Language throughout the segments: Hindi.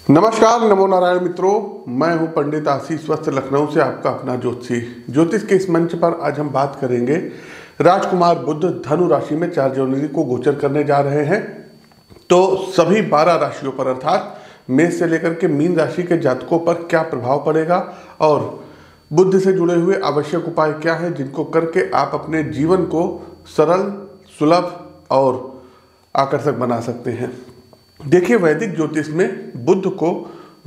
नमस्कार, नमो नारायण मित्रों। मैं हूं पंडित आशीष वस्त्र लखनऊ से आपका अपना ज्योतिष के इस मंच पर आज हम बात करेंगे। राजकुमार बुध धनु राशि में 4 जनवरी को गोचर करने जा रहे हैं। तो सभी 12 राशियों पर अर्थात मेष से लेकर के मीन राशि के जातकों पर क्या प्रभाव पड़ेगा और बुध से जुड़े हुए आवश्यक उपाय क्या हैं जिनको करके आप अपने जीवन को सरल, सुलभ और आकर्षक बना सकते हैं। देखिए, वैदिक ज्योतिष में बुध को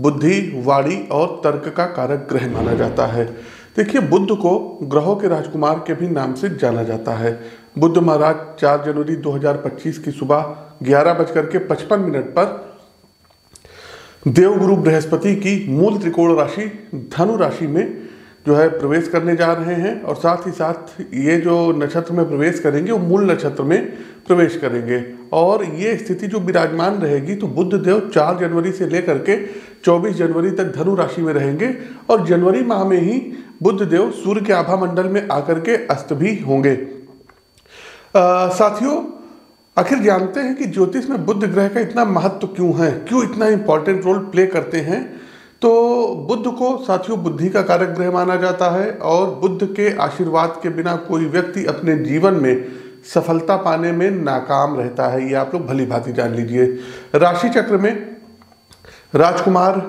बुद्धि, वाणी और तर्क का कारक ग्रह माना जाता है। देखिए, बुध को ग्रहों के राजकुमार के भी नाम से जाना जाता है। बुध महाराज 4 जनवरी 2025 की सुबह 11:55 पर देवगुरु बृहस्पति की मूल त्रिकोण राशि धनु राशि में प्रवेश करने जा रहे हैं और साथ ही साथ ये जो नक्षत्र में प्रवेश करेंगे वो मूल नक्षत्र में प्रवेश करेंगे और ये स्थिति जो विराजमान रहेगी तो बुध देव 4 जनवरी से लेकर के 24 जनवरी तक धनु राशि में रहेंगे और जनवरी माह में ही बुध देव सूर्य के आभा मंडल में आकर के अस्त भी होंगे। साथियों, आखिर जानते हैं कि ज्योतिष में बुध ग्रह का इतना महत्व क्यों है, क्यों इतना इंपॉर्टेंट रोल प्ले करते हैं। तो बुध को साथियों बुद्धि का कारक ग्रह माना जाता है और बुध के आशीर्वाद के बिना कोई व्यक्ति अपने जीवन में सफलता पाने में नाकाम रहता है। ये आप लोग भली भांति जान लीजिए। राशि चक्र में राजकुमार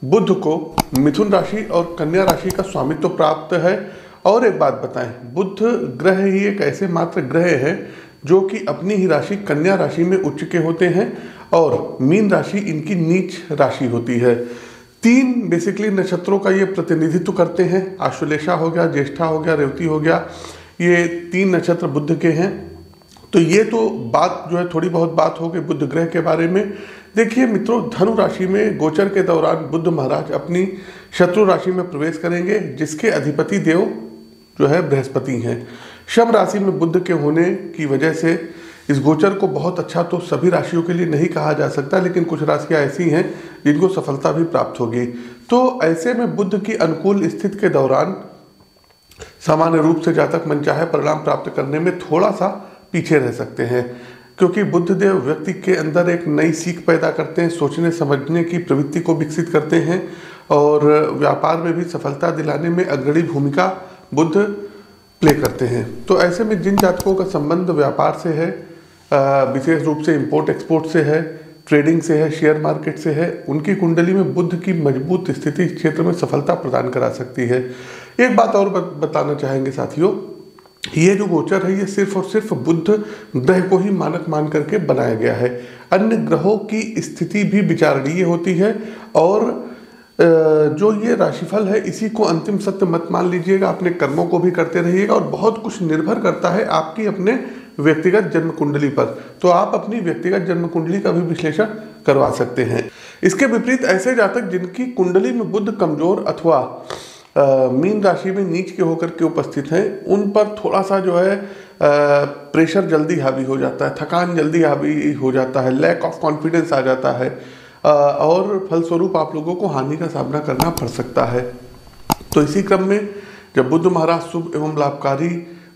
बुध को मिथुन राशि और कन्या राशि का स्वामित्व प्राप्त है। और एक बात बताएं, बुध ग्रह ही एक ऐसे मात्र ग्रह है जो कि अपनी ही राशि कन्या राशि में उच्च के होते हैं और मीन राशि इनकी नीच राशि होती है। 3 बेसिकली नक्षत्रों का ये प्रतिनिधित्व करते हैं। आश्लेषा हो गया, ज्येष्ठा हो गया, रेवती हो गया, ये 3 नक्षत्र बुध के हैं। तो ये तो बात थोड़ी बहुत बात हो गई बुध ग्रह के बारे में। देखिए मित्रों, धनु राशि में गोचर के दौरान बुध महाराज अपनी शत्रु राशि में प्रवेश करेंगे जिसके अधिपति देव बृहस्पति हैं। शम राशि में बुध के होने की वजह से इस गोचर को बहुत अच्छा तो सभी राशियों के लिए नहीं कहा जा सकता, लेकिन कुछ राशियां ऐसी हैं जिनको सफलता भी प्राप्त होगी। तो ऐसे में बुध की अनुकूल स्थिति के दौरान सामान्य रूप से जातक मनचाहे परिणाम प्राप्त करने में थोड़ा सा पीछे रह सकते हैं, क्योंकि बुध देव व्यक्ति के अंदर एक नई सीख पैदा करते हैं, सोचने समझने की प्रवृत्ति को विकसित करते हैं और व्यापार में भी सफलता दिलाने में अग्रणी भूमिका बुध प्ले करते हैं। तो ऐसे में जिन जातकों का संबंध व्यापार से है, विशेष रूप से इंपोर्ट एक्सपोर्ट से है, ट्रेडिंग से है, शेयर मार्केट से है, उनकी कुंडली में बुध की मजबूत स्थिति इस क्षेत्र में सफलता प्रदान करा सकती है। एक बात और बताना चाहेंगे साथियों, ये जो गोचर है ये सिर्फ और सिर्फ बुध ग्रह को ही मानक मान करके बनाया गया है। अन्य ग्रहों की स्थिति भी विचारणीय होती है और जो ये राशिफल है इसी को अंतिम सत्य मत मान लीजिएगा। अपने कर्मों को भी करते रहिएगा और बहुत कुछ निर्भर करता है आपकी अपने व्यक्तिगत जन्म कुंडली पर। तो आप अपनी व्यक्तिगत जन्म कुंडली का भी विश्लेषण करवा सकते हैं। इसके विपरीत ऐसे जातक जिनकी कुंडली में बुध कमजोर अथवा मीन राशि में नीच के होकर के उपस्थित हैं, उन पर थोड़ा सा प्रेशर जल्दी हावी हो जाता है, थकान जल्दी हावी हो जाता है, लैक ऑफ कॉन्फिडेंस आ जाता है और फलस्वरूप आप लोगों को हानि का सामना करना पड़ सकता है। तो इसी क्रम में जब बुध महाराज शुभ एवं लाभकारी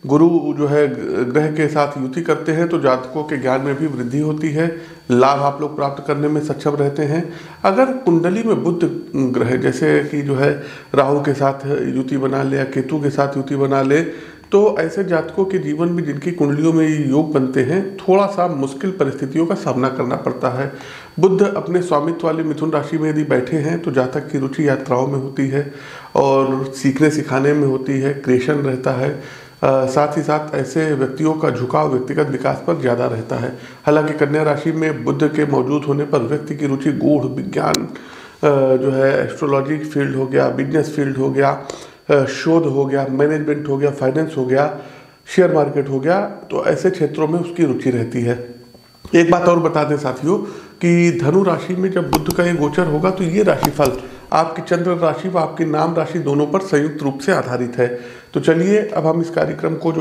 गुरु ग्रह के साथ युति करते हैं तो जातकों के ज्ञान में भी वृद्धि होती है, लाभ आप लोग प्राप्त करने में सक्षम रहते हैं। अगर कुंडली में बुध ग्रह जैसे कि राहु के साथ युति बना ले या केतु के साथ युति बना ले तो ऐसे जातकों के जीवन में जिनकी कुंडलियों में योग बनते हैं थोड़ा सा मुश्किल परिस्थितियों का सामना करना पड़ता है। बुध अपने स्वामित्व वाले मिथुन राशि में यदि बैठे हैं तो जातक की रुचि यात्राओं में होती है और सीखने सिखाने में होती है, क्रिएशन रहता है। साथ ही साथ ऐसे व्यक्तियों का झुकाव व्यक्तिगत विकास पर ज़्यादा रहता है। हालांकि कन्या राशि में बुध के मौजूद होने पर व्यक्ति की रुचि गूढ़ विज्ञान एस्ट्रोलॉजी फील्ड हो गया, बिजनेस फील्ड हो गया, शोध हो गया, मैनेजमेंट हो गया, फाइनेंस हो गया, शेयर मार्केट हो गया, तो ऐसे क्षेत्रों में उसकी रुचि रहती है। एक बात और बता दें साथियों कि धनु राशि में जब बुध का ये गोचर होगा तो ये राशिफल आपकी चंद्र राशि व आपकी नाम राशि दोनों पर संयुक्त रूप से आधारित है। तो चलिए अब हम इस कार्यक्रम को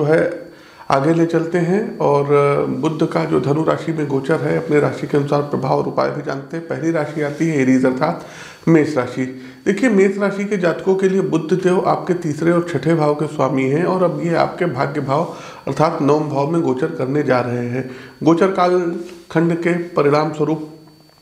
आगे ले चलते हैं और बुध का जो धनु राशि में गोचर है अपने राशि के अनुसार प्रभाव और उपाय भी जानते हैं। पहली राशि आती है एरीज अर्थात मेष राशि। देखिए, मेष राशि के जातकों के लिए बुध देव आपके 3रे और 6ठे भाव के स्वामी हैं और अब ये आपके भाग्य भाव अर्थात 9वें भाव में गोचर करने जा रहे हैं। गोचर काल खंड के परिणाम स्वरूप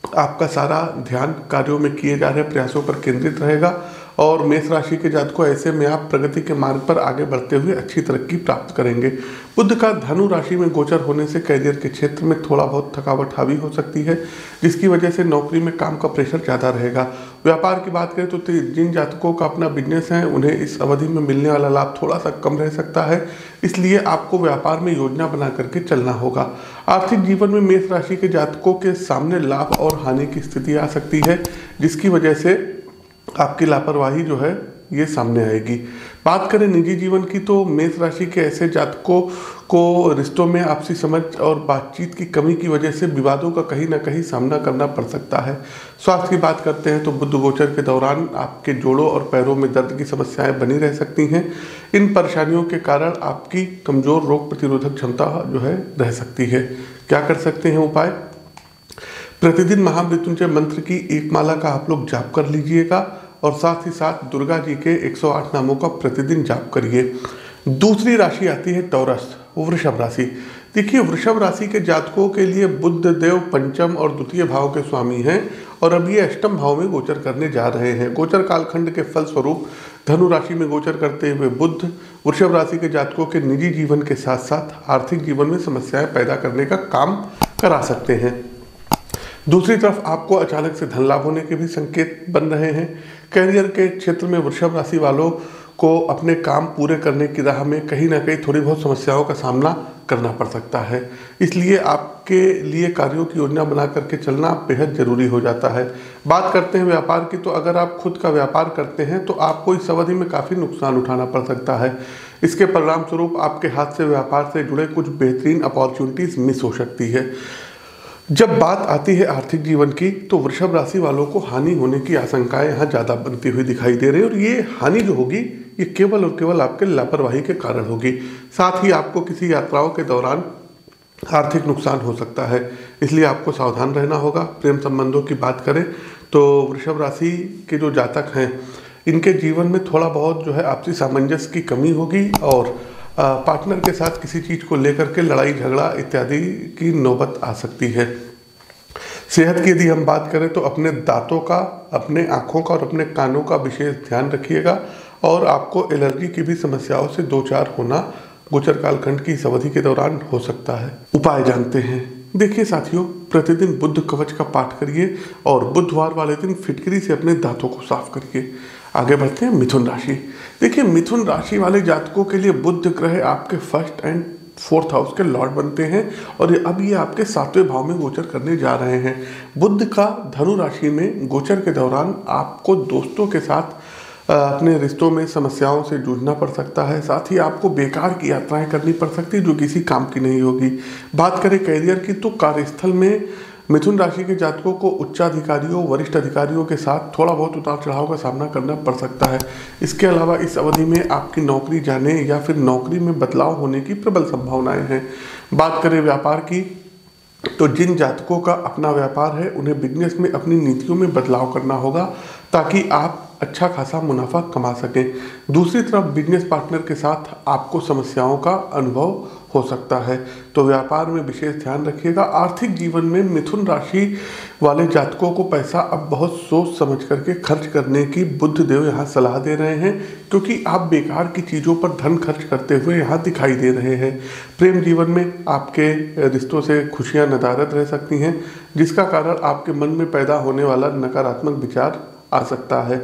आपका सारा ध्यान कार्यों में किए जा रहे प्रयासों पर केंद्रित रहेगा और मेष राशि के जातकों ऐसे में आप प्रगति के मार्ग पर आगे बढ़ते हुए अच्छी तरक्की प्राप्त करेंगे। बुध का धनु राशि में गोचर होने से करियर के क्षेत्र में थोड़ा बहुत थकावट हावी हो सकती है, जिसकी वजह से नौकरी में काम का प्रेशर ज़्यादा रहेगा। व्यापार की बात करें तो जिन जातकों का अपना बिजनेस है उन्हें इस अवधि में मिलने वाला लाभ थोड़ा सा कम रह सकता है, इसलिए आपको व्यापार में योजना बना करके चलना होगा। आर्थिक जीवन में मेष राशि के जातकों के सामने लाभ और हानि की स्थिति आ सकती है, जिसकी वजह से आपकी लापरवाही जो है ये सामने आएगी। बात करें निजी जीवन की तो मेष राशि के ऐसे जातकों को रिश्तों में आपसी समझ और बातचीत की कमी की वजह से विवादों का कहीं ना कहीं सामना करना पड़ सकता है। स्वास्थ्य की बात करते हैं तो बुध गोचर के दौरान आपके जोड़ों और पैरों में दर्द की समस्याएं बनी रह सकती हैं। इन परेशानियों के कारण आपकी कमजोर रोग प्रतिरोधक क्षमता जो है रह सकती है। क्या कर सकते हैं उपाय? प्रतिदिन महामृत्युंजय मंत्र की एक माला का आप लोग जाप कर लीजिएगा और साथ ही साथ दुर्गा जी के 108 नामों का प्रतिदिन जाप करिए। दूसरी राशि आती है टॉरस, वृषभ राशि। देखिए, वृषभ राशि के जातकों के लिए बुध देव पंचम और द्वितीय भाव के स्वामी हैं और अब ये अष्टम भाव में गोचर करने जा रहे हैं। गोचर कालखंड के फल स्वरूप धनु राशि में गोचर करते हुए बुध वृषभ राशि के जातकों के निजी जीवन के साथ साथ आर्थिक जीवन में समस्याएं पैदा करने का काम करा सकते हैं। दूसरी तरफ आपको अचानक से धन लाभ होने के भी संकेत बन रहे हैं। करियर के क्षेत्र में वृषभ राशि वालों को अपने काम पूरे करने की राह में कहीं ना कहीं थोड़ी बहुत समस्याओं का सामना करना पड़ सकता है, इसलिए आपके लिए कार्यों की योजना बना करके चलना बेहद जरूरी हो जाता है। बात करते हैं व्यापार की तो अगर आप खुद का व्यापार करते हैं तो आपको इस अवधि में काफ़ी नुकसान उठाना पड़ सकता है। इसके परिणाम स्वरूप आपके हाथ से व्यापार से जुड़े कुछ बेहतरीन अपॉर्चुनिटीज मिस हो सकती है। जब बात आती है आर्थिक जीवन की तो वृषभ राशि वालों को हानि होने की आशंकाएं यहाँ ज़्यादा बनती हुई दिखाई दे रही है और ये हानि जो होगी ये केवल और केवल आपके लापरवाही के कारण होगी। साथ ही आपको किसी यात्राओं के दौरान आर्थिक नुकसान हो सकता है, इसलिए आपको सावधान रहना होगा। प्रेम संबंधों की बात करें तो वृषभ राशि के जो जातक हैं इनके जीवन में थोड़ा बहुत जो है आपसी सामंजस्य की कमी होगी और पार्टनर के साथ किसी चीज़ को लेकर के लड़ाई झगड़ा इत्यादि की नौबत आ सकती है। सेहत की यदि हम बात करें तो अपने दांतों का, अपने आँखों का और अपने कानों का विशेष ध्यान रखिएगा और आपको एलर्जी की भी समस्याओं से दो चार होना गोचर कालखंड की इस अवधि के दौरान हो सकता है। उपाय जानते हैं। देखिए साथियों, प्रतिदिन बुध कवच का पाठ करिए और बुधवार वाले दिन फिटकरी से अपने दांतों को साफ करिए। आगे बढ़ते हैं मिथुन राशि। देखिए, मिथुन राशि वाले जातकों के लिए बुध ग्रह आपके फर्स्ट एंड फोर्थ हाउस के लॉर्ड बनते हैं और अब ये आपके 7वें भाव में गोचर करने जा रहे हैं। बुध का धनु राशि में गोचर के दौरान आपको दोस्तों के साथ अपने रिश्तों में समस्याओं से जूझना पड़ सकता है। साथ ही आपको बेकार की यात्राएं करनी पड़ सकती है जो किसी काम की नहीं होगी। बात करें करियर की तो कार्यस्थल में मिथुन राशि के जातकों को उच्चाधिकारियों, वरिष्ठ अधिकारियों के साथ थोड़ा बहुत उतार चढ़ाव का सामना करना पड़ सकता है। इसके अलावा इस अवधि में आपकी नौकरी जाने या फिर नौकरी में बदलाव होने की प्रबल संभावनाएं हैं। बात करें व्यापार की तो जिन जातकों का अपना व्यापार है उन्हें बिजनेस में अपनी नीतियों में बदलाव करना होगा ताकि आप अच्छा खासा मुनाफा कमा सकें। दूसरी तरफ बिजनेस पार्टनर के साथ आपको समस्याओं का अनुभव हो सकता है, तो व्यापार में विशेष ध्यान रखिएगा। आर्थिक जीवन में मिथुन राशि वाले जातकों को पैसा अब बहुत सोच समझ करके खर्च करने की बुध देव यहाँ सलाह दे रहे हैं, क्योंकि आप बेकार की चीज़ों पर धन खर्च करते हुए यहाँ दिखाई दे रहे हैं। प्रेम जीवन में आपके रिश्तों से खुशियाँ नदारद रह सकती हैं, जिसका कारण आपके मन में पैदा होने वाला नकारात्मक विचार आ सकता है।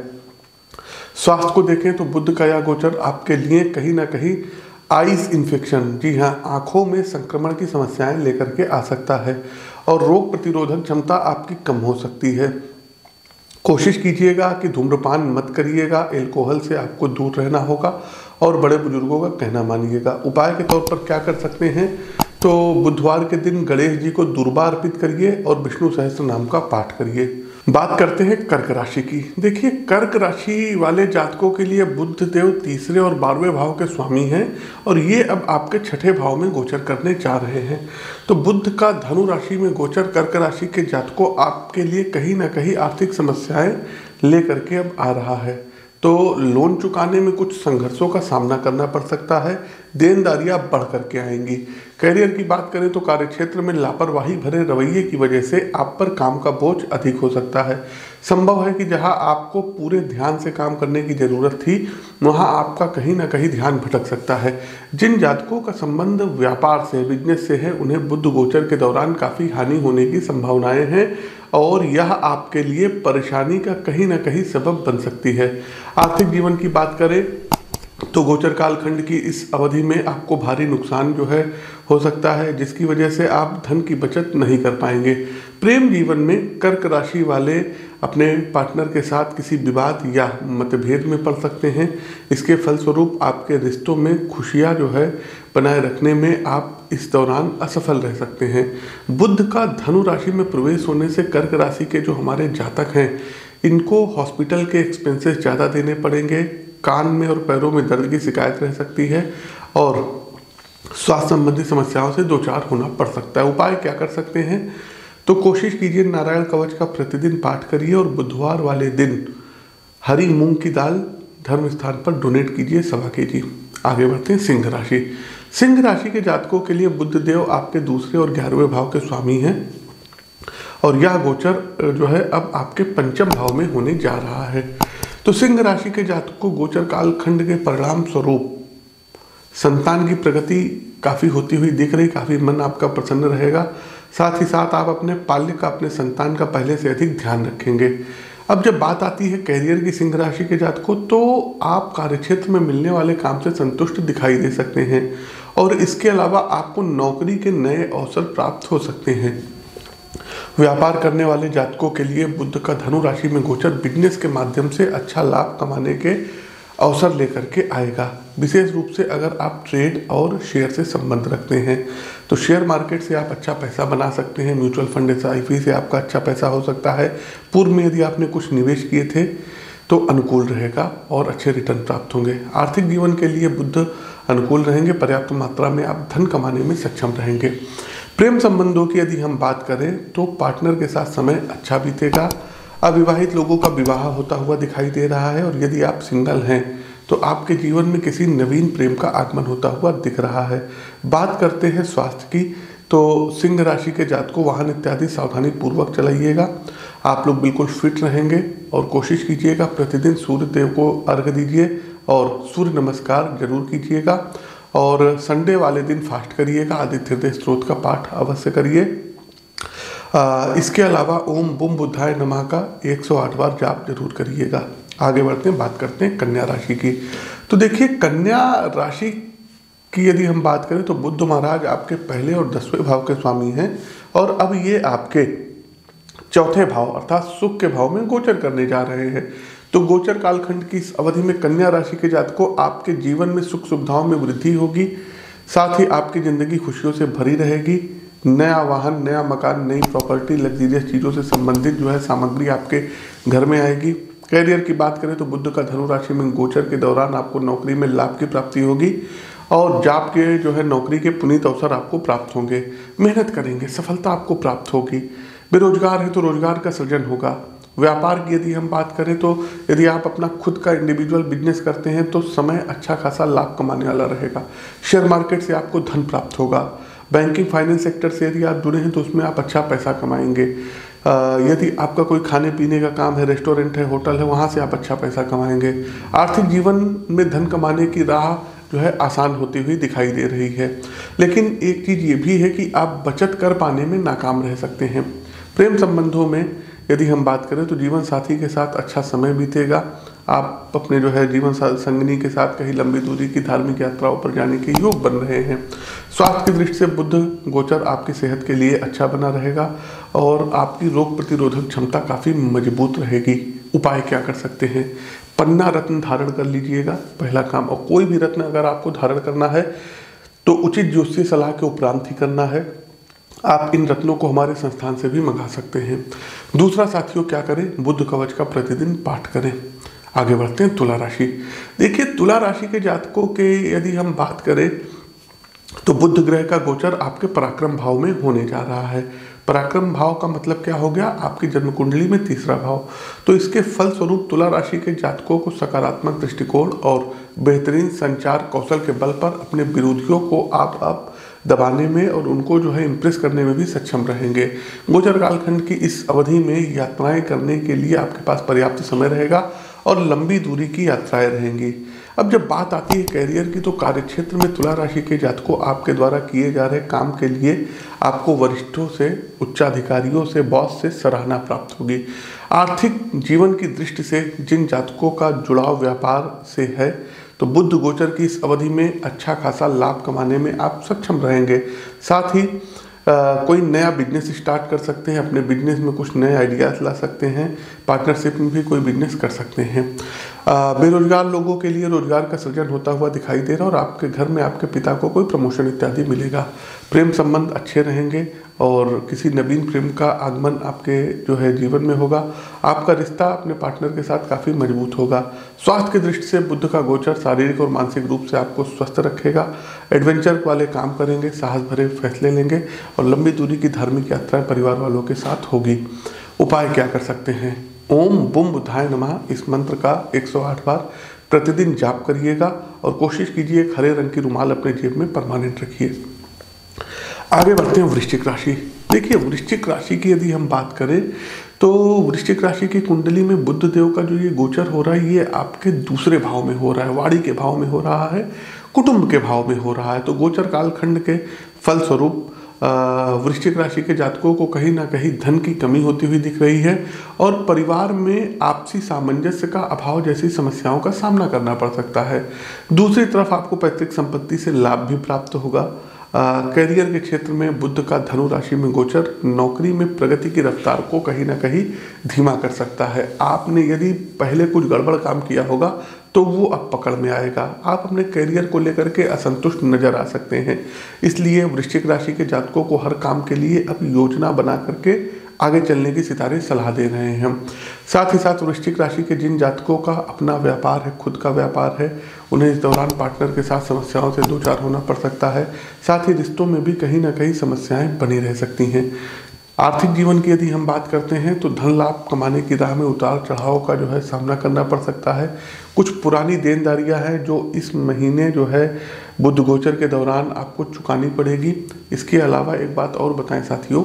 स्वास्थ्य को देखें तो बुध का यह गोचर आपके लिए कहीं ना कहीं आइस इन्फेक्शन, जी हाँ, आँखों में संक्रमण की समस्याएं लेकर के आ सकता है और रोग प्रतिरोधक क्षमता आपकी कम हो सकती है। कोशिश कीजिएगा कि धूम्रपान मत करिएगा, अल्कोहल से आपको दूर रहना होगा और बड़े बुजुर्गों का कहना मानिएगा। उपाय के तौर पर क्या कर सकते हैं तो बुधवार के दिन गणेश जी को दुर्बा अर्पित करिए और विष्णु सहस्त्र नाम का पाठ करिए। बात करते हैं कर्क राशि की। देखिए, कर्क राशि वाले जातकों के लिए बुध देव तीसरे और 12वें भाव के स्वामी हैं और ये अब आपके 6ठे भाव में गोचर करने जा रहे हैं। तो बुध का धनु राशि में गोचर कर्क राशि के जातकों आपके लिए कहीं ना कहीं आर्थिक समस्याएं लेकर के अब आ रहा है। तो लोन चुकाने में कुछ संघर्षों का सामना करना पड़ सकता है, देनदारियां बढ़ करके आएंगी। करियर की बात करें तो कार्यक्षेत्र में लापरवाही भरे रवैये की वजह से आप पर काम का बोझ अधिक हो सकता है। संभव है कि जहां आपको पूरे ध्यान से काम करने की जरूरत थी, वहां आपका कहीं ना कहीं ध्यान भटक सकता है। जिन जातकों का संबंध व्यापार से, बिजनेस से है, उन्हें बुध गोचर के दौरान काफ़ी हानि होने की संभावनाएं हैं और यह आपके लिए परेशानी का कहीं ना कहीं सबब बन सकती है। आर्थिक जीवन की बात करें तो गोचर कालखंड की इस अवधि में आपको भारी नुकसान जो है हो सकता है, जिसकी वजह से आप धन की बचत नहीं कर पाएंगे। प्रेम जीवन में कर्क राशि वाले अपने पार्टनर के साथ किसी विवाद या मतभेद में पड़ सकते हैं। इसके फलस्वरूप आपके रिश्तों में खुशियां जो है बनाए रखने में आप इस दौरान असफल रह सकते हैं। बुध का धनु राशि में प्रवेश होने से कर्क राशि के जो हमारे जातक हैं, इनको हॉस्पिटल के एक्सपेंसेस ज़्यादा देने पड़ेंगे। कान में और पैरों में दर्द की शिकायत रह सकती है और स्वास्थ्य संबंधी समस्याओं से दो चार होना पड़ सकता है। उपाय क्या कर सकते हैं? तो कोशिश कीजिए नारायण कवच का प्रतिदिन पाठ करिए और बुधवार वाले दिन हरी मूंग की दाल धर्म स्थान पर डोनेट कीजिए 1.25 kg। आगे बढ़ते हैं सिंह राशि। सिंह राशि के जातकों के लिए बुध देव आपके दूसरे और 11वें भाव के स्वामी हैं और यह गोचर जो है अब आपके पंचम भाव में होने जा रहा है। तो सिंह राशि के जातकों को गोचर काल खंड के परिणाम स्वरूप संतान की प्रगति काफ़ी होती हुई दिख रही, काफ़ी मन आपका प्रसन्न रहेगा। साथ ही साथ आप अपने पाल्य का, अपने संतान का पहले से अधिक ध्यान रखेंगे। अब जब बात आती है कैरियर की सिंह राशि के जातकों, तो आप कार्यक्षेत्र में मिलने वाले काम से संतुष्ट दिखाई दे सकते हैं और इसके अलावा आपको नौकरी के नए अवसर प्राप्त हो सकते हैं। व्यापार करने वाले जातकों के लिए बुध का धनु राशि में गोचर बिजनेस के माध्यम से अच्छा लाभ कमाने के अवसर लेकर के आएगा। विशेष रूप से अगर आप ट्रेड और शेयर से संबंध रखते हैं तो शेयर मार्केट से आप अच्छा पैसा बना सकते हैं। म्यूचुअल फंड, SIP से आपका अच्छा पैसा हो सकता है। पूर्व में यदि आपने कुछ निवेश किए थे तो अनुकूल रहेगा और अच्छे रिटर्न प्राप्त होंगे। आर्थिक जीवन के लिए बुध अनुकूल रहेंगे, पर्याप्त मात्रा में आप धन कमाने में सक्षम रहेंगे। प्रेम संबंधों की यदि हम बात करें तो पार्टनर के साथ समय अच्छा बीतेगा। अविवाहित लोगों का विवाह होता हुआ दिखाई दे रहा है और यदि आप सिंगल हैं तो आपके जीवन में किसी नवीन प्रेम का आगमन होता हुआ दिख रहा है। बात करते हैं स्वास्थ्य की, तो सिंह राशि के जातकों वाहन इत्यादि सावधानी पूर्वक चलाइएगा। आप लोग बिल्कुल फिट रहेंगे और कोशिश कीजिएगा प्रतिदिन सूर्य देव को अर्घ्य दीजिए और सूर्य नमस्कार जरूर कीजिएगा और संडे वाले दिन फास्ट करिएगा। आदित्य हृदय स्तोत्र का पाठ अवश्य करिए। इसके अलावा ओम बुम बुद्धाय नमः का 108 बार जाप जरूर करिएगा। आगे बढ़ते हैं, बात करते हैं कन्या राशि की। तो देखिए कन्या राशि की यदि हम बात करें तो बुध महाराज आपके पहले और 10वें भाव के स्वामी हैं और अब ये आपके चौथे भाव अर्थात सुख के भाव में गोचर करने जा रहे हैं। तो गोचर कालखंड की इस अवधि में कन्या राशि के जातकों आपके जीवन में सुख सुविधाओं में वृद्धि होगी। साथ ही आपकी जिंदगी खुशियों से भरी रहेगी। नया वाहन, नया मकान, नई प्रॉपर्टी, लग्जरियस चीज़ों से संबंधित जो है सामग्री आपके घर में आएगी। कैरियर की बात करें तो बुध का धनु राशि में गोचर के दौरान आपको नौकरी में लाभ की प्राप्ति होगी और जॉब के जो है नौकरी के पुनीत अवसर आपको प्राप्त होंगे। मेहनत करेंगे, सफलता आपको प्राप्त होगी। बेरोजगार है तो रोजगार का सृजन होगा। व्यापार की यदि हम बात करें तो यदि आप अपना खुद का इंडिविजुअल बिजनेस करते हैं तो समय अच्छा खासा लाभ कमाने वाला रहेगा। शेयर मार्केट से आपको धन प्राप्त होगा। बैंकिंग फाइनेंस सेक्टर से यदि आप जुड़े हैं तो उसमें आप अच्छा पैसा कमाएंगे। यदि आपका कोई खाने पीने का काम है, रेस्टोरेंट है, होटल है, वहाँ से आप अच्छा पैसा कमाएंगे। आर्थिक जीवन में धन कमाने की राह जो है आसान होती हुई दिखाई दे रही है। लेकिन एक चीज़ ये भी है कि आप बचत कर पाने में नाकाम रह सकते हैं। प्रेम संबंधों में यदि हम बात करें तो जीवन साथी के साथ अच्छा समय बीतेगा। आप अपने जो है जीवन संगिनी के साथ कहीं लंबी दूरी की धार्मिक यात्राओं पर जाने के योग बन रहे हैं। स्वास्थ्य की दृष्टि से बुध गोचर आपकी सेहत के लिए अच्छा बना रहेगा और आपकी रोग प्रतिरोधक क्षमता काफ़ी मजबूत रहेगी। उपाय क्या कर सकते हैं? पन्ना रत्न धारण कर लीजिएगा, पहला काम। और कोई भी रत्न अगर आपको धारण करना है तो उचित ज्योतिषीय सलाह के उपरांत ही करना है। आप इन रत्नों को हमारे संस्थान से भी मंगा सकते हैं। दूसरा साथियों क्या करें? बुध कवच का प्रतिदिन पाठ करें। आगे बढ़ते हैं तुला राशि। देखिए तुला राशि के जातकों के यदि हम बात करें तो बुध ग्रह का गोचर आपके पराक्रम भाव में होने जा रहा है। पराक्रम भाव का मतलब क्या हो गया, आपकी जन्म कुंडली में तीसरा भाव। तो इसके फल स्वरूप तुला राशि के जातकों को सकारात्मक दृष्टिकोण और बेहतरीन संचार कौशल के बल पर अपने विरोधियों को आप दबाने में और उनको जो है इम्प्रेस करने में भी सक्षम रहेंगे। गोचर कालखंड की इस अवधि में यात्राएं करने के लिए आपके पास पर्याप्त समय रहेगा और लंबी दूरी की यात्राएं रहेंगी। अब जब बात आती है कैरियर की, तो कार्यक्षेत्र में तुला राशि के जातकों आपके द्वारा किए जा रहे काम के लिए आपको वरिष्ठों से, उच्चाधिकारियों से, बॉस से सराहना प्राप्त होगी। आर्थिक जीवन की दृष्टि से जिन जातकों का जुड़ाव व्यापार से है, तो बुध गोचर की इस अवधि में अच्छा खासा लाभ कमाने में आप सक्षम रहेंगे। साथ ही कोई नया बिजनेस स्टार्ट कर सकते हैं, अपने बिजनेस में कुछ नए आइडियाज ला सकते हैं, पार्टनरशिप में भी कोई बिजनेस कर सकते हैं। बेरोजगार लोगों के लिए रोजगार का सृजन होता हुआ दिखाई दे रहा है और आपके घर में आपके पिता को कोई प्रमोशन इत्यादि मिलेगा। प्रेम संबंध अच्छे रहेंगे और किसी नवीन प्रेम का आगमन आपके जो है जीवन में होगा। आपका रिश्ता अपने पार्टनर के साथ काफ़ी मजबूत होगा। स्वास्थ्य की दृष्टि से बुध का गोचर शारीरिक और मानसिक रूप से आपको स्वस्थ रखेगा। एडवेंचर वाले काम करेंगे, साहस भरे फैसले लेंगे और लंबी दूरी की धार्मिक यात्राएं परिवार वालों के साथ होगी। उपाय क्या कर सकते हैं? ओम बुम बुधाय नमः इस मंत्र का 108 बार प्रतिदिन जाप करिएगा और कोशिश कीजिए एक हरे रंग की रुमाल अपने जेब में परमानेंट रखिए। आगे बढ़ते हैं वृश्चिक राशि। देखिए, वृश्चिक राशि की यदि हम बात करें तो वृश्चिक राशि की कुंडली में बुध देव का जो ये गोचर हो रहा है, ये आपके दूसरे भाव में हो रहा है, वाणी के भाव में हो रहा है, कुटुंब के भाव में हो रहा है। तो गोचर कालखंड के फलस्वरूप वृश्चिक राशि के जातकों को कहीं ना कहीं धन की कमी होती हुई दिख रही है और परिवार में आपसी सामंजस्य का अभाव जैसी समस्याओं का सामना करना पड़ सकता है। दूसरी तरफ आपको पैतृक संपत्ति से लाभ भी प्राप्त होगा। करियर के क्षेत्र में बुध का धनु राशि में गोचर नौकरी में प्रगति की रफ्तार को कहीं ना कहीं धीमा कर सकता है। आपने यदि पहले कुछ गड़बड़ काम किया होगा तो वो अब पकड़ में आएगा। आप अपने करियर को लेकर के असंतुष्ट नजर आ सकते हैं। इसलिए वृश्चिक राशि के जातकों को हर काम के लिए अब योजना बना करके आगे चलने की सितारे सलाह दे रहे हैं हम। साथ ही साथ वृश्चिक राशि के जिन जातकों का अपना व्यापार है, खुद का व्यापार है, उन्हें इस दौरान पार्टनर के साथ समस्याओं से दो चार होना पड़ सकता है। साथ ही रिश्तों में भी कहीं ना कहीं समस्याएं बनी रह सकती हैं। आर्थिक जीवन की यदि हम बात करते हैं तो धन लाभ कमाने की राह में उतार चढ़ाव का जो है सामना करना पड़ सकता है। कुछ पुरानी देनदारियां हैं जो इस महीने जो है बुध गोचर के दौरान आपको चुकानी पड़ेगी। इसके अलावा एक बात और बताएं साथियों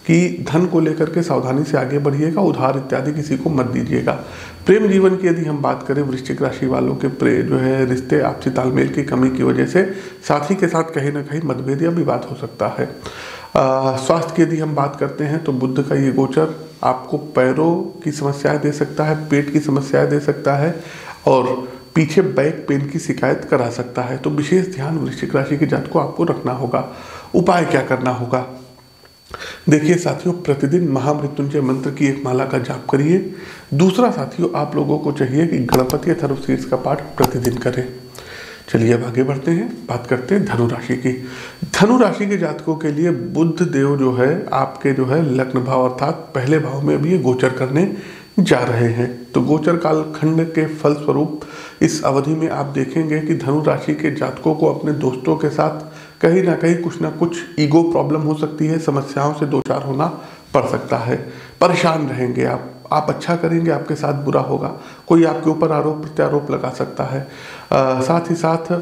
कि धन को लेकर के सावधानी से आगे बढ़िएगा, उधार इत्यादि किसी को मत दीजिएगा। प्रेम जीवन की यदि हम बात करें, वृश्चिक राशि वालों के जो है रिश्ते आपसी तालमेल की कमी की वजह से साथी के साथ कहीं ना कहीं मतभेद या विवाद हो सकता है। स्वास्थ्य की यदि हम बात करते हैं तो बुध का ये गोचर आपको पैरों की समस्याएं दे सकता है, पेट की समस्याएं दे सकता है और पीछे बैक पेन की शिकायत करा सकता है। तो विशेष ध्यान वृश्चिक राशि के जातकों को आपको रखना होगा। उपाय क्या करना होगा? देखिए साथियों, प्रतिदिन महामृत्युंजय मंत्र की एक माला का जाप करिए। दूसरा साथियों, आप लोगों को चाहिए कि गणपति अथर्वशीर्ष का पाठ प्रतिदिन करें। चलिए अब आगे बढ़ते हैं, बात करते हैं धनु राशि की। धनु राशि के जातकों के लिए बुध देव जो है आपके जो है लग्न भाव अर्थात पहले भाव में भी ये गोचर करने जा रहे हैं। तो गोचर काल खंड के फल स्वरूप इस अवधि में आप देखेंगे कि धनु राशि के जातकों को अपने दोस्तों के साथ कहीं ना कुछ ईगो प्रॉब्लम हो सकती है, समस्याओं से दो चार होना पड़ सकता है। परेशान रहेंगे आप अच्छा करेंगे आपके साथ बुरा होगा, कोई आपके ऊपर आरोप प्रत्यारोप लगा सकता है। साथ ही साथ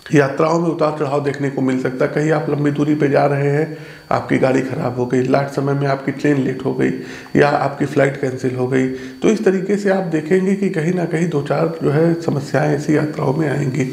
यात्राओं में उतार चढ़ाव देखने को मिल सकता है। कहीं आप लंबी दूरी पे जा रहे हैं, आपकी गाड़ी खराब हो गई, लास्ट समय में आपकी ट्रेन लेट हो गई या आपकी फ्लाइट कैंसिल हो गई, तो इस तरीके से आप देखेंगे कि कहीं ना कहीं दो चार जो है समस्याएं ऐसी यात्राओं में आएंगी।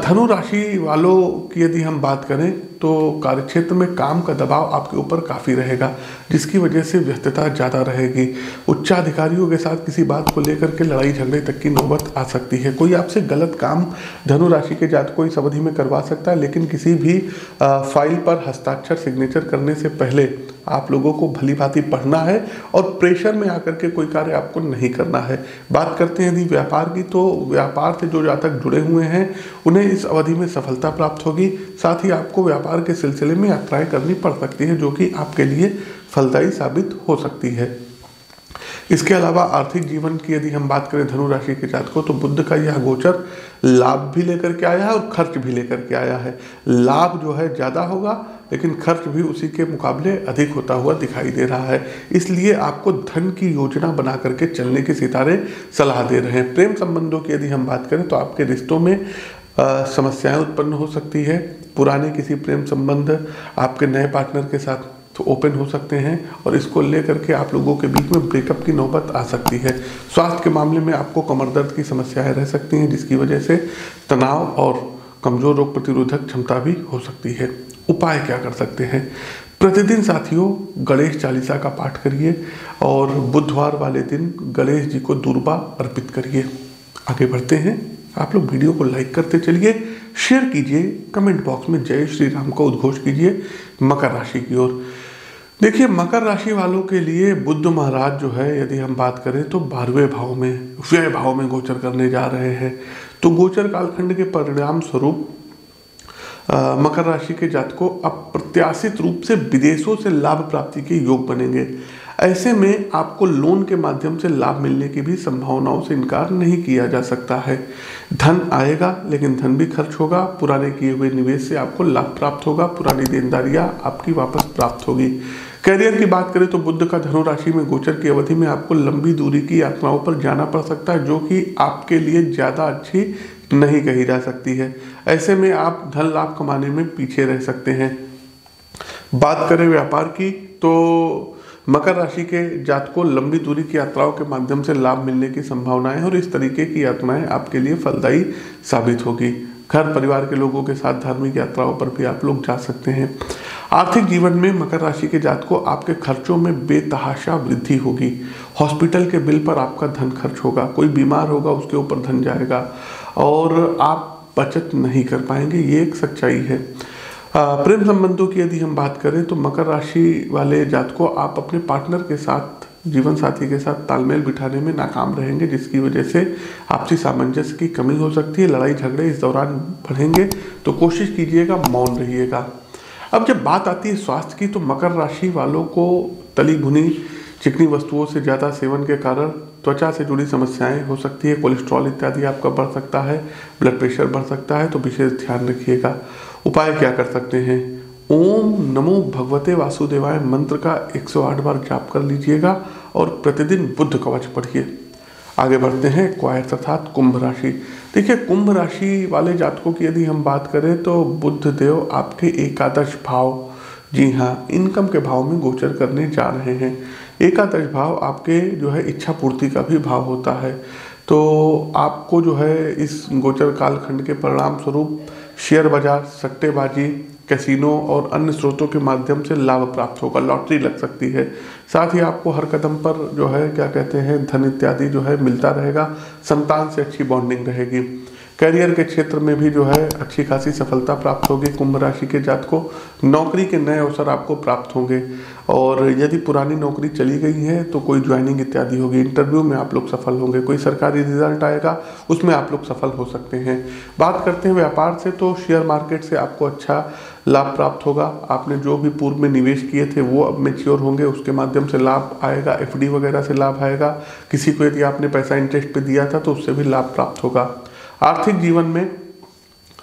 धनु राशि वालों की यदि हम बात करें तो कार्यक्षेत्र में काम का दबाव आपके ऊपर काफ़ी रहेगा, जिसकी वजह से व्यस्तता ज़्यादा रहेगी। उच्चाधिकारियों के साथ किसी बात को लेकर के लड़ाई झगड़े तक की नौबत आ सकती है। कोई आपसे गलत काम धनु राशि के जातकों इस अवधि में करवा सकता है, लेकिन किसी भी फाइल पर हस्ताक्षर सिग्नेचर करने से पहले आप लोगों को भली भांति पढ़ना है और प्रेशर में आकर के कोई कार्य आपको नहीं करना है। बात करते हैं यदि व्यापार की, तो व्यापार से जो जातक जुड़े हुए हैं उन्हें इस अवधि में सफलता प्राप्त होगी। साथ ही आपको व्यापार के सिलसिले में यात्राएं करनी पड़ सकती है, जो कि आपके लिए फलदायी साबित हो सकती है। इसके अलावा आर्थिक जीवन की यदि हम बात करें धनु राशि के जातकों, तो बुध का यह गोचर लाभ भी लेकर के आया है और खर्च भी लेकर के आया है। लाभ जो है ज़्यादा होगा, लेकिन खर्च भी उसी के मुकाबले अधिक होता हुआ दिखाई दे रहा है। इसलिए आपको धन की योजना बना करके चलने के सितारे सलाह दे रहे हैं। प्रेम संबंधों की यदि हम बात करें तो आपके रिश्तों में समस्याएं उत्पन्न हो सकती है। पुराने किसी प्रेम संबंध आपके नए पार्टनर के साथ तो ओपन हो सकते हैं और इसको लेकर के आप लोगों के बीच में ब्रेकअप की नौबत आ सकती है। स्वास्थ्य के मामले में आपको कमर दर्द की समस्याएं रह सकती हैं, जिसकी वजह से तनाव और कमजोर रोग प्रतिरोधक क्षमता भी हो सकती है। उपाय क्या कर सकते हैं? प्रतिदिन साथियों गणेश चालीसा का पाठ करिए और बुधवार वाले दिन गणेश जी को दूर्वा अर्पित करिए। आगे बढ़ते हैं। आप लोग वीडियो को लाइक करते चलिए, शेयर कीजिए, कमेंट बॉक्स में जय श्री राम का उद्घोष कीजिए मकर राशि की ओर। देखिए, मकर राशि वालों के लिए बुध महाराज जो है, यदि हम बात करें तो 12वें भाव में, व्यय भाव में गोचर करने जा रहे हैं। तो गोचर कालखंड के परिणाम स्वरूप मकर राशि के जातकों अप्रत्याशित रूप से विदेशों से लाभ प्राप्ति के योग बनेंगे। ऐसे में आपको लोन के माध्यम से लाभ मिलने की भी संभावनाओं से इनकार नहीं किया जा सकता है। धन आएगा लेकिन धन भी खर्च होगा। पुराने किए हुए निवेश से आपको लाभ प्राप्त होगा, पुरानी देनदारियां आपकी वापस प्राप्त होगी। करियर की बात करें तो बुध का धनु राशि में गोचर की अवधि में आपको लंबी दूरी की यात्राओं पर जाना पड़ सकता है, जो कि आपके लिए ज़्यादा अच्छी नहीं कही जा सकती है। ऐसे में आप धन लाभ कमाने में पीछे रह सकते हैं। बात करें व्यापार की तो मकर राशि के जातकों लंबी दूरी की यात्राओं के माध्यम से लाभ मिलने की संभावनाएं और इस तरीके की यात्राएं आपके लिए फलदायी साबित होगी। घर परिवार के लोगों के साथ धार्मिक यात्राओं पर भी आप लोग जा सकते हैं। आर्थिक जीवन में मकर राशि के जातकों आपके खर्चों में बेतहाशा वृद्धि होगी। हॉस्पिटल के बिल पर आपका धन खर्च होगा, कोई बीमार होगा उसके ऊपर धन जाएगा और आप बचत नहीं कर पाएंगे, ये एक सच्चाई है। प्रेम संबंधों की यदि हम बात करें तो मकर राशि वाले जातकों आप अपने पार्टनर के साथ, जीवन साथी के साथ तालमेल बिठाने में नाकाम रहेंगे, जिसकी वजह से आपसी सामंजस्य की कमी हो सकती है। लड़ाई झगड़े इस दौरान बढ़ेंगे, तो कोशिश कीजिएगा मौन रहिएगा। अब जब बात आती है स्वास्थ्य की तो मकर राशि वालों को तली भुनी चिकनी वस्तुओं से ज़्यादा सेवन के कारण त्वचा से जुड़ी समस्याएं हो सकती है। कोलेस्ट्रॉल इत्यादि आपका बढ़ सकता है, ब्लड प्रेशर बढ़ सकता है, तो विशेष ध्यान रखिएगा। उपाय क्या कर सकते हैं? ओम नमो भगवते वासुदेवाय मंत्र का 108 बार जाप कर लीजिएगा और प्रतिदिन बुद्ध कवच पढ़िए। आगे बढ़ते हैं क्वायर अर्थात कुंभ राशि। देखिए, कुंभ राशि वाले जातकों की यदि हम बात करें तो बुध देव आपके एकादश भाव, जी हाँ, इनकम के भाव में गोचर करने जा रहे हैं। एकादश भाव आपके जो है इच्छा पूर्ति का भी भाव होता है। तो आपको जो है इस गोचर कालखंड के परिणाम स्वरूप शेयर बाजार, सट्टेबाजी, कैसीनो और अन्य स्रोतों के माध्यम से लाभ प्राप्त होगा। लॉटरी लग सकती है। साथ ही आपको हर कदम पर जो है क्या कहते हैं धन इत्यादि जो है मिलता रहेगा। संतान से अच्छी बॉन्डिंग रहेगी। करियर के क्षेत्र में भी जो है अच्छी खासी सफलता प्राप्त होगी। कुंभ राशि के जातकों नौकरी के नए अवसर आपको प्राप्त होंगे और यदि पुरानी नौकरी चली गई है तो कोई ज्वाइनिंग इत्यादि होगी। इंटरव्यू में आप लोग सफल होंगे। कोई सरकारी रिजल्ट आएगा उसमें आप लोग सफल हो सकते हैं। बात करते हैं व्यापार से तो शेयर मार्केट से आपको अच्छा लाभ प्राप्त होगा। आपने जो भी पूर्व में निवेश किए थे वो अब मैच्योर होंगे, उसके माध्यम से लाभ आएगा। एफडी वगैरह से लाभ आएगा। किसी को यदि आपने पैसा इंटरेस्ट पे दिया था तो उससे भी लाभ प्राप्त होगा। आर्थिक जीवन में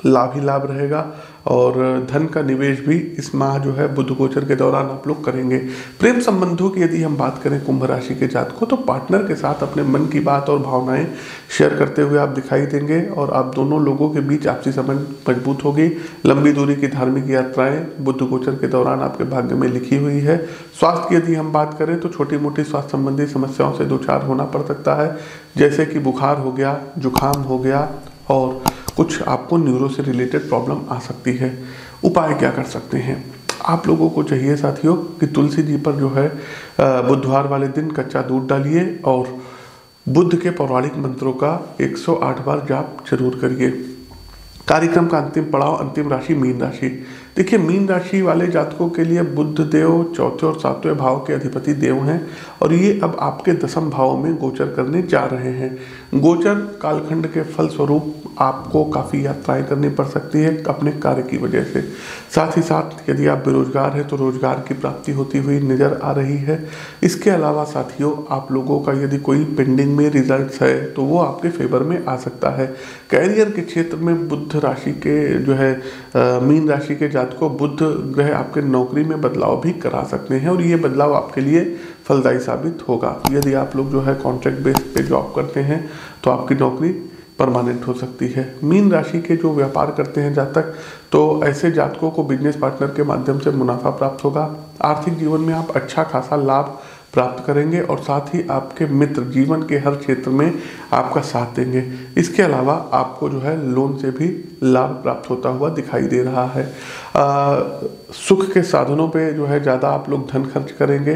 लाभ ही लाभ रहेगा और धन का निवेश भी इस माह जो है बुध गोचर के दौरान आप लोग करेंगे। प्रेम संबंधों की यदि हम बात करें कुंभ राशि के जातकों तो पार्टनर के साथ अपने मन की बात और भावनाएं शेयर करते हुए आप दिखाई देंगे और आप दोनों लोगों के बीच आपसी संबंध मजबूत होगी। लंबी दूरी की धार्मिक यात्राएं बुध गोचर के दौरान आपके भाग्य में लिखी हुई है। स्वास्थ्य की यदि हम बात करें तो छोटी मोटी स्वास्थ्य संबंधी समस्याओं से दो चार होना पड़ सकता है, जैसे कि बुखार हो गया, जुकाम हो गया और कुछ आपको न्यूरो से रिलेटेड प्रॉब्लम आ सकती है। उपाय क्या कर सकते हैं? आप लोगों को चाहिए साथियों कि तुलसी जी पर जो है बुधवार वाले दिन कच्चा दूध डालिए और बुध के पौराणिक मंत्रों का 108 बार जाप जरूर करिए। कार्यक्रम का अंतिम पड़ाव, अंतिम राशि मीन राशि। देखिए, मीन राशि वाले जातकों के लिए बुध देव चौथे और सातवें भाव के अधिपति देव हैं और ये अब आपके दसम भाव में गोचर करने जा रहे हैं। गोचर कालखंड के फल स्वरूप आपको काफ़ी यात्राएं करनी पड़ सकती है अपने कार्य की वजह से। साथ ही साथ यदि आप बेरोजगार हैं तो रोजगार की प्राप्ति होती हुई नजर आ रही है। इसके अलावा साथियों, आप लोगों का यदि कोई पेंडिंग में रिजल्ट्स है तो वो आपके फेवर में आ सकता है। कैरियर के क्षेत्र में बुध राशि के जो है मीन राशि के जातकों बुध ग्रह आपके नौकरी में बदलाव भी करा सकते हैं और ये बदलाव आपके लिए फलदायी साबित होगा। यदि आप लोग जो है कॉन्ट्रैक्ट बेस पे जॉब करते हैं तो आपकी नौकरी परमानेंट हो सकती है। मीन राशि के जो व्यापार करते हैं जातक, तो ऐसे जातकों को बिजनेस पार्टनर के माध्यम से मुनाफा प्राप्त होगा। आर्थिक जीवन में आप अच्छा खासा लाभ प्राप्त करेंगे और साथ ही आपके मित्र जीवन के हर क्षेत्र में आपका साथ देंगे। इसके अलावा आपको जो है लोन से भी लाभ प्राप्त होता हुआ दिखाई दे रहा है। सुख के साधनों पे जो है ज़्यादा आप लोग धन खर्च करेंगे।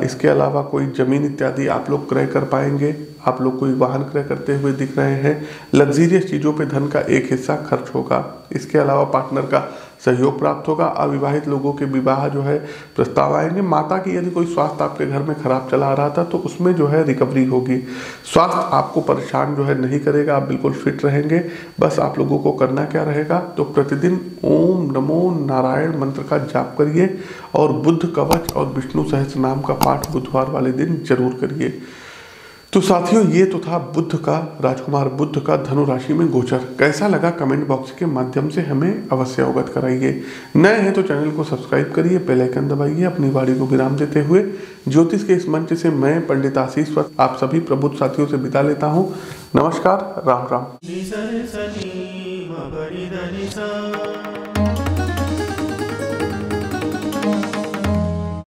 इसके अलावा कोई ज़मीन इत्यादि आप लोग क्रय कर पाएंगे। आप लोग कोई वाहन क्रय करते हुए दिख रहे हैं। लग्जीरियस चीज़ों पे धन का एक हिस्सा खर्च होगा। इसके अलावा पार्टनर का सहयोग प्राप्त होगा। अविवाहित लोगों के विवाह जो है प्रस्ताव आएंगे। माता की यदि कोई स्वास्थ्य आपके घर में खराब चला आ रहा था तो उसमें जो है रिकवरी होगी। स्वास्थ्य आपको परेशान जो है नहीं करेगा, आप बिल्कुल फिट रहेंगे। बस आप लोगों को करना क्या रहेगा, तो प्रतिदिन ओम नमो नारायण मंत्र का जाप करिए और बुद्ध कवच और विष्णु सहस्त्र नाम का पाठ बुधवार वाले दिन जरूर करिए। तो साथियों, ये तो था बुध का, राजकुमार बुध का धनु राशि में गोचर। कैसा लगा कमेंट बॉक्स के माध्यम से हमें अवश्य अवगत कराइए। नए हैं तो चैनल को सब्सक्राइब करिए, बेल आइकन दबाइए। अपनी वाणी को विराम देते हुए ज्योतिष के इस मंच से मैं पंडित आशीष वत्स आप सभी प्रबुद्ध साथियों से विदा लेता हूँ। नमस्कार, राम राम।